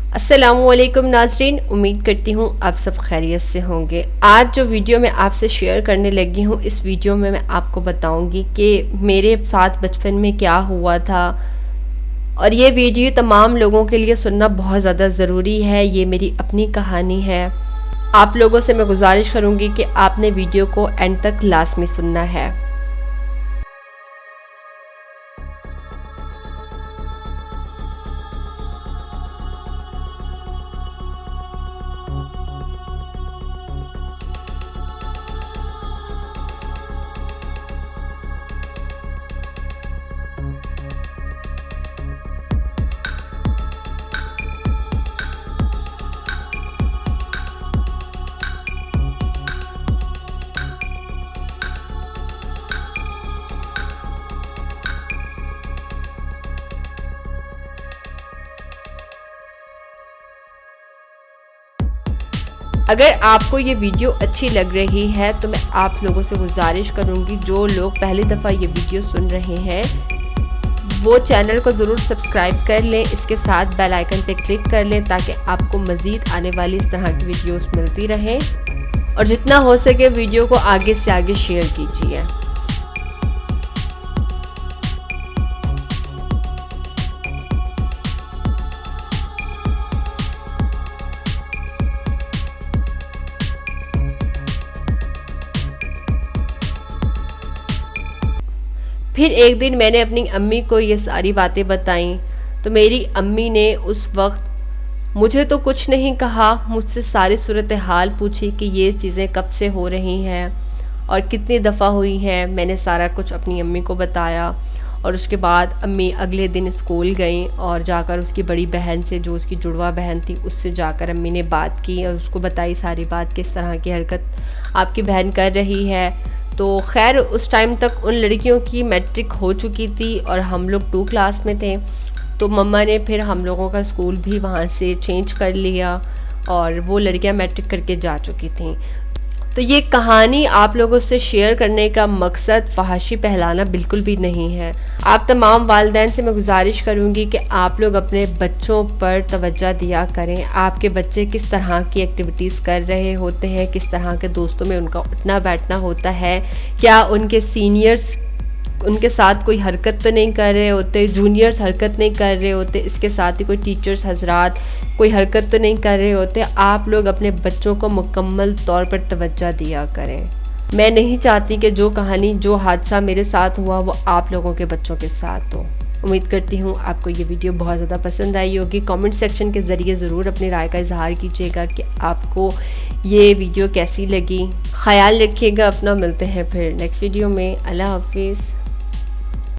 अस्सलामुअलैकुम नाज़रीन, उम्मीद करती हूँ आप सब खैरियत से होंगे। आज जो वीडियो मैं आपसे शेयर करने लगी हूँ, इस वीडियो में मैं आपको बताऊँगी कि मेरे साथ बचपन में क्या हुआ था। और ये वीडियो तमाम लोगों के लिए सुनना बहुत ज़्यादा ज़रूरी है। ये मेरी अपनी कहानी है। आप लोगों से मैं गुजारिश करूँगी कि आपने वीडियो को एंड तक लाज़मी सुनना है। अगर आपको ये वीडियो अच्छी लग रही है तो मैं आप लोगों से गुजारिश करूँगी, जो लोग पहली दफ़ा ये वीडियो सुन रहे हैं वो चैनल को ज़रूर सब्सक्राइब कर लें, इसके साथ बेल आइकन पे क्लिक कर लें ताकि आपको मज़ीद आने वाली इस तरह की वीडियोस मिलती रहें। और जितना हो सके वीडियो को आगे से आगे शेयर कीजिए। फिर एक दिन मैंने अपनी अम्मी को ये सारी बातें बताईं तो मेरी अम्मी ने उस वक्त मुझे तो कुछ नहीं कहा, मुझसे सारी सूरत हाल पूछी कि ये चीज़ें कब से हो रही हैं और कितनी दफ़ा हुई हैं। मैंने सारा कुछ अपनी अम्मी को बताया और उसके बाद अम्मी अगले दिन स्कूल गई और जाकर उसकी बड़ी बहन से, जो उसकी जुड़वा बहन थी, उससे जाकर अम्मी ने बात की और उसको बताई सारी बात, किस तरह की हरकत आपकी बहन कर रही है। तो खैर उस टाइम तक उन लड़कियों की मैट्रिक हो चुकी थी और हम लोग 2 क्लास में थे। तो मम्मा ने फिर हम लोगों का स्कूल भी वहाँ से चेंज कर लिया और वो लड़कियाँ मैट्रिक करके जा चुकी थीं। तो ये कहानी आप लोगों से शेयर करने का मकसद फहाशी फैलाना बिल्कुल भी नहीं है। आप तमाम वालिदैन से मैं गुजारिश करूँगी कि आप लोग अपने बच्चों पर तवज्जो दिया करें। आपके बच्चे किस तरह की एक्टिविटीज़ कर रहे होते हैं, किस तरह के दोस्तों में उनका उठना बैठना होता है, क्या उनके सीनियर्स उनके साथ कोई हरकत तो नहीं कर रहे होते, जूनियर्स हरकत नहीं कर रहे होते, इसके साथ ही कोई टीचर्स हजरात कोई हरकत तो नहीं कर रहे होते। आप लोग अपने बच्चों को मुकम्मल तौर पर तवज्जो दिया करें। मैं नहीं चाहती कि जो कहानी, जो हादसा मेरे साथ हुआ वो आप लोगों के बच्चों के साथ हो। उम्मीद करती हूँ आपको ये वीडियो बहुत ज़्यादा पसंद आई होगी। कमेंट सेक्शन के ज़रिए ज़रूर अपनी राय का इजहार कीजिएगा कि आपको ये वीडियो कैसी लगी। ख्याल रखिएगा अपना। मिलते हैं फिर नेक्स्ट वीडियो में। अल्लाह हाफिज़।